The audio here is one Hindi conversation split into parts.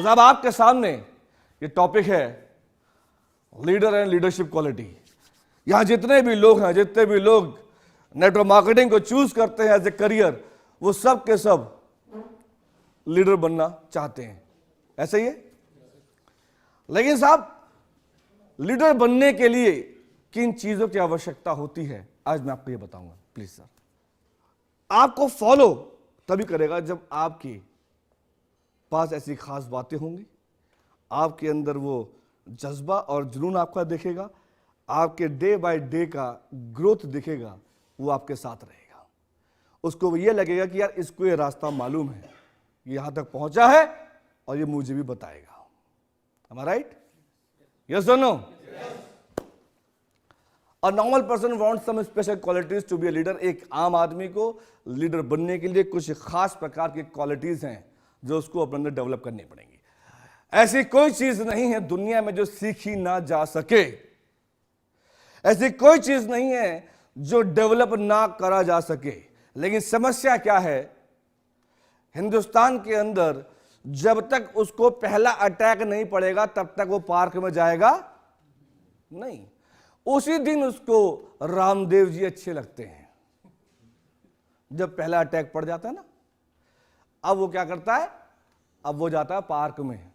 तो साहब आपके सामने ये टॉपिक है लीडर एंड लीडरशिप क्वालिटी। यहां जितने भी लोग हैं, जितने भी लोग नेटवर्क मार्केटिंग को चूज करते हैं एज ए करियर, वो सब के सब लीडर बनना चाहते हैं, ऐसा ही है। लेकिन साहब लीडर बनने के लिए किन चीजों की आवश्यकता होती है, आज मैं आपको ये बताऊंगा। प्लीज सर, आपको फॉलो तभी करेगा जब आपके पास ऐसी खास बातें होंगी, आपके अंदर वो जज्बा और जुनून आपका दिखेगा, आपके डे बाय डे का ग्रोथ दिखेगा, वो आपके साथ रहेगा। उसको ये लगेगा कि यार इसको ये रास्ता मालूम है, ये यहां तक पहुंचा है और ये मुझे भी बताएगा। Am I right? Yes or no? Yes. A normal person wants some special qualities to be a leader. एक आम आदमी को लीडर बनने के लिए कुछ खास प्रकार की क्वालिटीज हैं जो उसको अपने अंदर डेवलप करनी पड़ेंगी। ऐसी कोई चीज नहीं है दुनिया में जो सीखी ना जा सके, ऐसी कोई चीज नहीं है जो डेवलप ना करा जा सके। लेकिन समस्या क्या है, हिंदुस्तान के अंदर जब तक उसको पहला अटैक नहीं पड़ेगा तब तक वो पार्क में जाएगा नहीं। उसी दिन उसको रामदेव जी अच्छे लगते हैं। जब पहला अटैक पड़ जाता है ना, अब वो क्या करता है, अब वो जाता है पार्क में,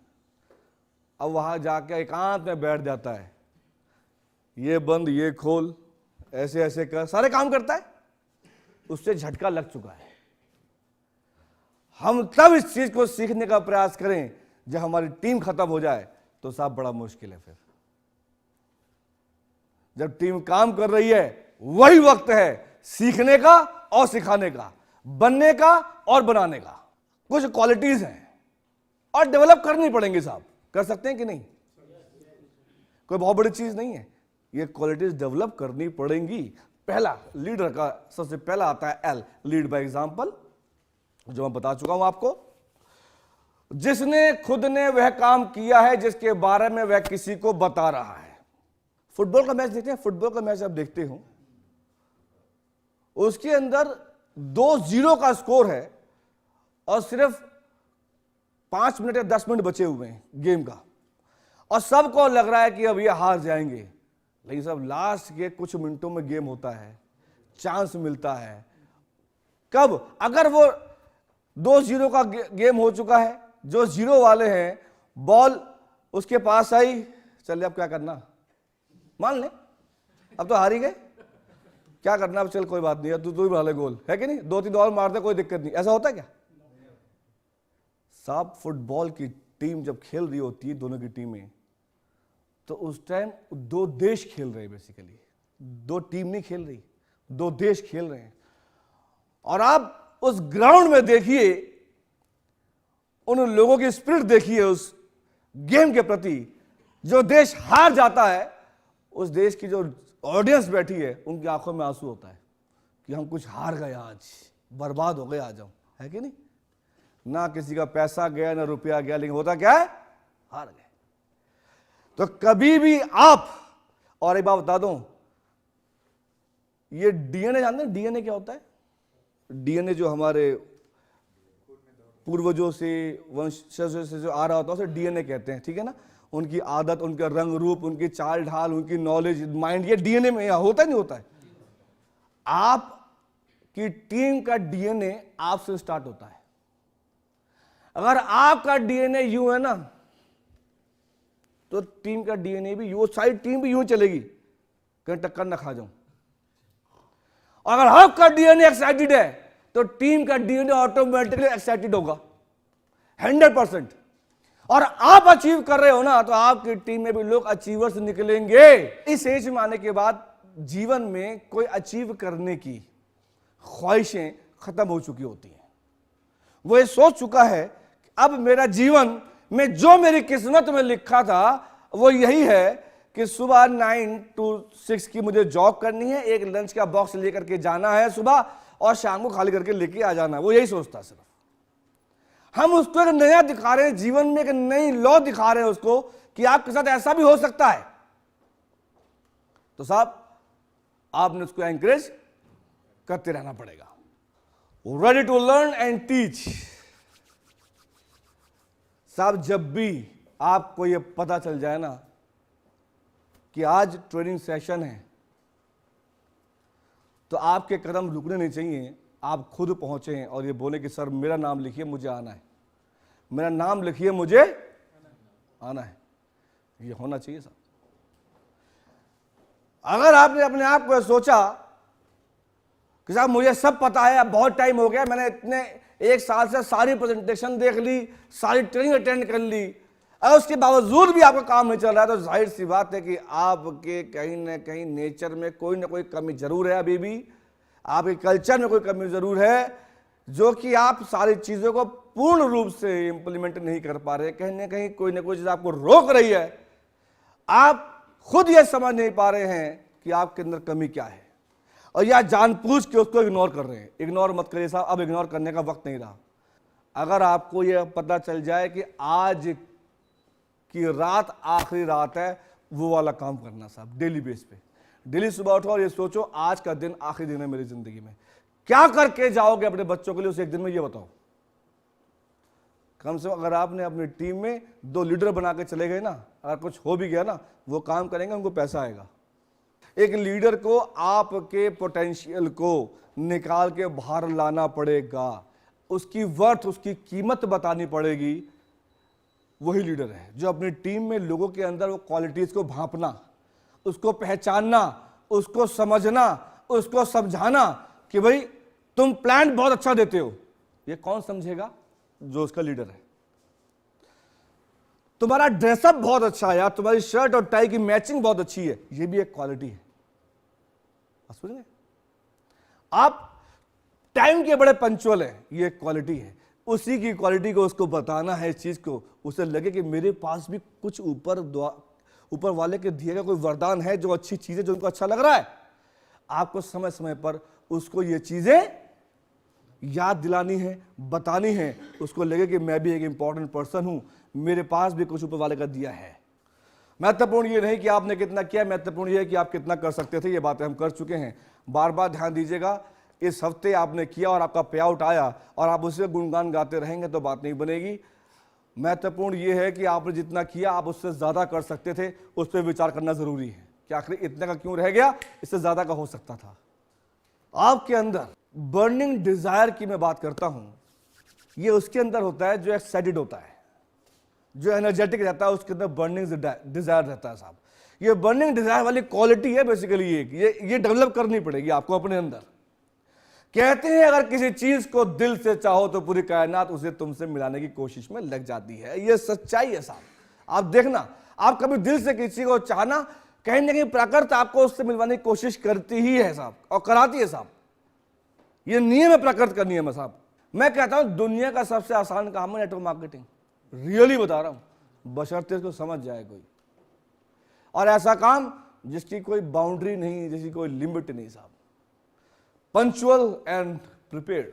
अब वहां जाके एकांत में बैठ जाता है, ये बंद ये खोल ऐसे ऐसे कर सारे काम करता है। उससे झटका लग चुका है। हम तब इस चीज को सीखने का प्रयास करें जब हमारी टीम खत्म हो जाए तो साहब बड़ा मुश्किल है। फिर जब टीम काम कर रही है वही वक्त है सीखने का और सिखाने का, बनने का और बनाने का। कुछ क्वालिटीज हैं और डेवलप करनी पड़ेंगी साहब। कर सकते हैं कि नहीं? कोई बहुत बड़ी चीज नहीं है, ये क्वालिटीज डेवलप करनी पड़ेंगी। पहला लीडर का सबसे पहला आता है एल, लीड बाय एग्जांपल, जो मैं बता चुका हूं आपको। जिसने खुद ने वह काम किया है जिसके बारे में वह किसी को बता रहा है। फुटबॉल का मैच देखते हैं, फुटबॉल का मैच आप देखते हो, उसके अंदर 2-0 का स्कोर है और सिर्फ 5 मिनट या 10 मिनट बचे हुए हैं गेम का, और सबको लग रहा है कि अब ये हार जाएंगे। लेकिन सब लास्ट के कुछ मिनटों में गेम होता है, चांस मिलता है। कब? अगर वो 2-0 का गेम हो चुका है, जो 0 वाले हैं, बॉल उसके पास आई, चलिए अब क्या करना, मान ले अब तो हार ही गए, क्या करना अब, चल कोई बात नहीं है, तू ही बना ले गोल, है कि नहीं, 2-3 और मार दे, कोई दिक्कत नहीं। ऐसा होता है क्या साहब? फुटबॉल की टीम जब खेल रही होती है, दोनों की टीमें, तो उस टाइम 2 देश खेल रहे हैं, बेसिकली 2 टीम नहीं खेल रही, 2 देश खेल रहे हैं। और आप उस ग्राउंड में देखिए, उन लोगों की स्पिरिट देखिए उस गेम के प्रति। जो देश हार जाता है, उस देश की जो ऑडियंस बैठी है, उनकी आंखों में आंसू होता है कि हम कुछ हार गए, आज बर्बाद हो गए, आ जाओ, है कि नहीं? ना किसी का पैसा गया ना रुपया गया, लेकिन होता क्या है, हार गए। तो कभी भी आप, और एक बात बता दूं, ये डीएनए जानते हैं? डीएनए क्या होता है? डीएनए जो हमारे पूर्वजों से, वंशजों से जो आ रहा होता है उसे डीएनए कहते हैं, ठीक है ना? उनकी आदत, उनका रंग रूप, उनकी चाल ढाल, उनकी नॉलेज, माइंड, ये डीएनए में होता नहीं होता है। आपकी टीम का डीएनए आपसे स्टार्ट होता है। अगर आपका डीएनए यूं है ना, तो टीम का डीएनए भी यूं, सारी टीम भी यूं चलेगी, कहीं टक्कर ना खा जाऊं। और अगर आपका डीएनए एक्साइटेड है तो टीम का डीएनए ऑटोमेटिकली एक्साइटेड होगा 100%। और आप अचीव कर रहे हो ना, तो आपकी टीम में भी लोग अचीवर्स निकलेंगे। इस एज में आने के बाद जीवन में कोई अचीव करने की ख्वाहिशें खत्म हो चुकी होती हैं। वो ये सोच चुका है कि अब मेरा जीवन में जो मेरी किस्मत में लिखा था वो यही है कि सुबह 9 to 6 की मुझे जॉब करनी है, एक लंच का बॉक्स लेकर के जाना है सुबह, और शाम को खाली करके लेके आ जाना है। वो यही सोचता सिर्फ। हम उसको एक नया दिखा रहे हैं, जीवन में एक नई लॉ दिखा रहे हैं उसको कि आपके साथ ऐसा भी हो सकता है। तो साहब आपने उसको एनकरेज करते रहना पड़ेगा। Ready to learn and teach. साहब जब भी आपको ये पता चल जाए ना कि आज ट्रेनिंग सेशन है, तो आपके कदम रुकने नहीं चाहिए, आप खुद पहुंचे और ये बोले कि सर मेरा नाम लिखिए, मुझे आना है, मेरा नाम लिखिए, मुझे आना है। ये होना चाहिए साहब। अगर आपने अपने आप को सोचा कि साहब मुझे सब पता है, अब बहुत टाइम हो गया, मैंने इतने 1 साल से सारी प्रेजेंटेशन देख ली, सारी ट्रेनिंग अटेंड कर ली, अगर उसके बावजूद भी आपका काम नहीं चल रहा है, तो जाहिर सी बात है कि आपके कहीं ना कहीं नेचर में कोई ना कोई कमी जरूर है, अभी भी आपके कल्चर में कोई कमी जरूर है, जो कि आप सारी चीज़ों को पूर्ण रूप से इंप्लीमेंट नहीं कर पा रहे। कहीं ना कहीं कोई ना कोई चीज़ आपको रोक रही है, आप खुद ये समझ नहीं पा रहे हैं कि आपके अंदर कमी क्या है, और या जानबूझ के उसको इग्नोर कर रहे हैं। इग्नोर मत करिए साहब, अब इग्नोर करने का वक्त नहीं रहा। अगर आपको यह पता चल जाए कि आज की रात आखिरी रात है, वो वाला काम करना साहब, डेली बेस पे। डेली सुबह उठो और ये सोचो आज का दिन आखिरी दिन है मेरी जिंदगी में, क्या करके जाओगे अपने बच्चों के लिए उस एक दिन में, ये बताओ। कम से कम अगर आपने अपनी टीम में 2 लीडर बना के चले गए ना, अगर कुछ हो भी गया ना, वो काम करेंगे, उनको पैसा आएगा। एक लीडर को आपके पोटेंशियल को निकाल के बाहर लाना पड़ेगा, उसकी वर्थ, उसकी कीमत बतानी पड़ेगी। वही लीडर है जो अपनी टीम में लोगों के अंदर वो क्वालिटीज को भांपना, उसको पहचानना, उसको समझना, उसको समझाना कि भाई तुम प्लान बहुत अच्छा देते हो। ये कौन समझेगा? जो उसका लीडर है। तुम्हारा ड्रेसअप बहुत अच्छा है यार, तुम्हारी शर्ट और टाई की मैचिंग बहुत अच्छी है, ये भी एक क्वालिटी है। समझे? आप टाइम के बड़े पंचुअल हैं, ये एक क्वालिटी है। उसी की क्वालिटी को उसको बताना है, इस चीज को उसे लगे कि मेरे पास भी कुछ ऊपर वाले के दिए गए कोई वरदान है, जो अच्छी चीजें, जो उनको अच्छा लग रहा है। आपको समय समय पर उसको ये चीजें याद दिलानी है, बतानी है, उसको लगे कि मैं भी एक इंपॉर्टेंट पर्सन हूं, मेरे पास भी कुछ ऊपर वाले का दिया है। महत्वपूर्ण ये नहीं कि आपने कितना किया, महत्वपूर्ण ये है कि आप कितना कर सकते थे। ये बातें हम कर चुके हैं। बार बार ध्यान दीजिएगा, इस हफ्ते आपने किया और आपका पे आउट आया और आप उसे गुणगान गाते रहेंगे तो बात नहीं बनेगी। महत्वपूर्ण ये है कि आपने जितना किया आप उससे ज़्यादा कर सकते थे, उस पर विचार करना ज़रूरी है कि आखिर इतने का क्यों रह गया, इससे ज़्यादा का हो सकता था। आपके अंदर बर्निंग डिज़ायर की मैं बात करता हूँ, ये उसके अंदर होता है जो एक्साइटेड होता है, जो एनर्जेटिक रहता है, उसके अंदर बर्निंग डिज़ायर रहता है साहब। ये बर्निंग डिज़ायर वाली क्वालिटी है बेसिकली, ये डेवलप करनी पड़ेगी आपको अपने अंदर। कहते हैं अगर किसी चीज को दिल से चाहो तो पूरी कायनात उसे तुमसे मिलाने की कोशिश में लग जाती है। ये सच्चाई है साहब। आप देखना, आप कभी दिल से किसी को चाहना, कहीं ना कहीं प्रकृति आपको उससे मिलवाने की कोशिश करती ही है साहब, और कराती है साहब। ये नियम है प्रकृति का, नियम है साहब। मैं कहता हूं दुनिया का सबसे आसान काम है नेटवर्क मार्केटिंग, रियली बता रहा हूं, बशर्ते इसको समझ जाए कोई। और ऐसा काम जिसकी कोई बाउंड्री नहीं, जिसकी कोई लिमिट नहीं साहब। पंचुअल एंड प्रिपेयर्ड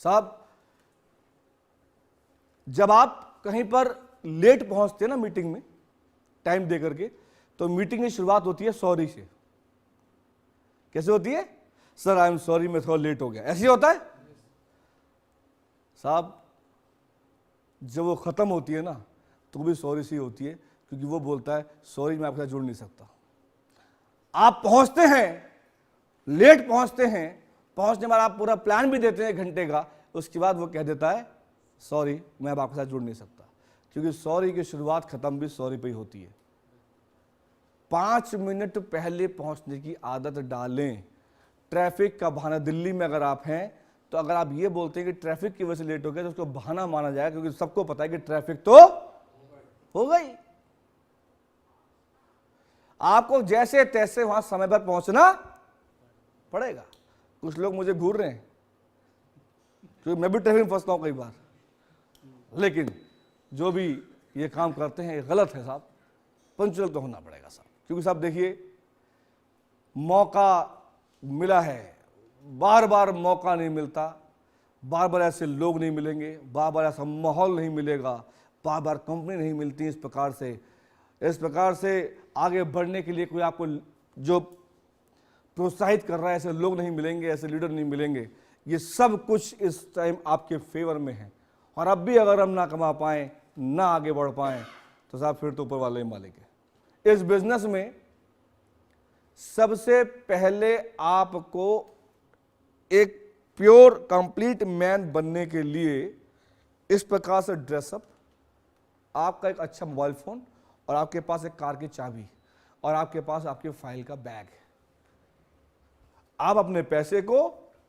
साहब। जब आप कहीं पर लेट पहुंचते हैं ना मीटिंग में, टाइम दे करके, तो मीटिंग की शुरुआत होती है सॉरी से। कैसे होती है? सर आई एम सॉरी, मैं थोड़ा लेट हो गया, ऐसे होता है साहब। जब वो खत्म होती है ना, तो भी सॉरी सी होती है, क्योंकि वो बोलता है सॉरी मैं आपके साथ जुड़ नहीं सकता। आप पहुंचते हैं, लेट पहुंचते हैं, पहुंचने बाद आप पूरा प्लान भी देते हैं 1 घंटे का, उसके बाद वो कह देता है सॉरी मैं अब आपके साथ जुड़ नहीं सकता। क्योंकि सॉरी की शुरुआत खत्म भी सॉरी पे ही होती है। 5 मिनट पहले पहुंचने की आदत डालें। ट्रैफिक का बहाना, दिल्ली में अगर आप हैं तो अगर आप ये बोलते हैं कि ट्रैफिक की वजह से लेट हो गया, तो उसको बहाना माना जाएगा, क्योंकि सबको पता है कि ट्रैफिक तो हो गई। आपको जैसे तैसे वहां समय पर पहुंचना पड़ेगा। कुछ लोग मुझे घूर रहे हैं, क्योंकि मैं भी ट्रैफिक में फंसता हूं कई बार, लेकिन जो भी ये काम करते हैं ये गलत है साहब। पंचुअल तो होना पड़ेगा साहब, क्योंकि साहब देखिए, मौका मिला है, बार बार मौका नहीं मिलता, बार बार ऐसे लोग नहीं मिलेंगे, बार बार ऐसा माहौल नहीं मिलेगा, बार बार कंपनी नहीं मिलती। इस प्रकार से आगे बढ़ने के लिए कोई आपको जो प्रोत्साहित कर रहा है, ऐसे लोग नहीं मिलेंगे, ऐसे लीडर नहीं मिलेंगे। ये सब कुछ इस टाइम आपके फेवर में है। और अब भी अगर हम ना कमा पाएं, ना आगे बढ़ पाएं, तो साहब फिर तो ऊपर वाले ही मालिक है। इस बिजनेस में सबसे पहले आपको एक प्योर कंप्लीट मैन बनने के लिए इस प्रकार से ड्रेसअप, आपका एक अच्छा मोबाइल फोन, और आपके पास एक कार की चाबी, और आपके पास आपके फाइल का बैग है। आप अपने पैसे को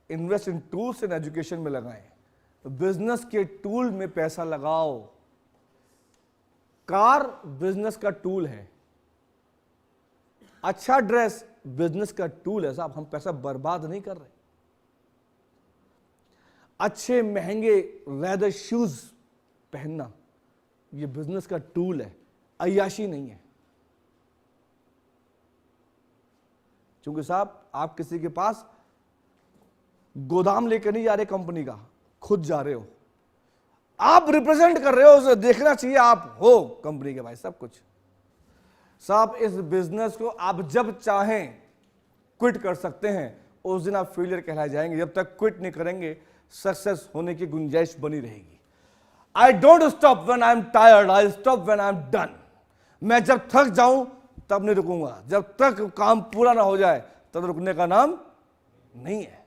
invest in tools and education में लगाएं। तो बिजनेस के टूल में पैसा लगाओ। कार बिजनेस का टूल है, अच्छा ड्रेस बिजनेस का टूल है। साहब हम पैसा बर्बाद नहीं कर रहे। अच्छे महंगे लेदर शूज पहनना ये बिजनेस का टूल है, अय्याशी नहीं है। क्योंकि साहब आप किसी के पास गोदाम लेकर नहीं जा रहे कंपनी का, खुद जा रहे हो। आप रिप्रेजेंट कर रहे हो, उसे देखना चाहिए आप हो कंपनी के भाई सब कुछ। साहब इस बिजनेस को आप जब चाहें क्विट कर सकते हैं, उस दिन आप फेलियर कहलाए जाएंगे। जब तक क्विट नहीं करेंगे सक्सेस होने की गुंजाइश बनी रहेगी। I don't stop when I am tired, I stop when I am done. मैं जब थक जाऊं तब नहीं रुकूंगा, जब तक काम पूरा ना हो जाए तब रुकने का नाम नहीं है।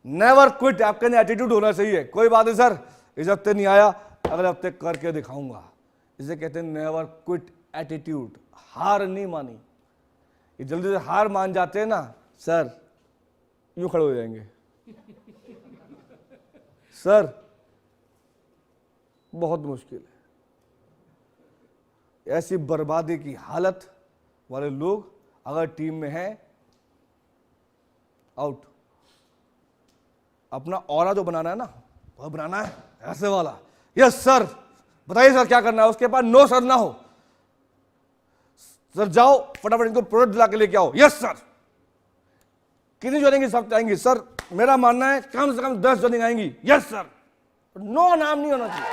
नेवर क्विट, आपके अंदर एटीट्यूड होना चाहिए। कोई बात नहीं सर, इस हफ्ते नहीं आया, अगले हफ्ते करके दिखाऊंगा। इसे कहते हैं नेवर क्विट एटीट्यूड। हार नहीं मानी। ये जल्दी से हार मान जाते हैं ना सर, यूं खड़े हो जाएंगे सर, बहुत मुश्किल है। ऐसी बर्बादी की हालत वाले लोग अगर टीम में हैं, आउट। अपना ऑरा जो बनाना है ना, वो बनाना है ऐसे वाला। यस सर, बताइए सर क्या करना है। उसके पास नो सर ना हो। सर जाओ फटाफट इनको प्रोडक्ट ला के लेके आओ। Yes sir. कितनी ज्वाइनिंग सब आएंगी सर? मेरा मानना है कम से कम 10 ज्वाइनिंग आएंगी। Yes sir. नो नाम नहीं होना चाहिए।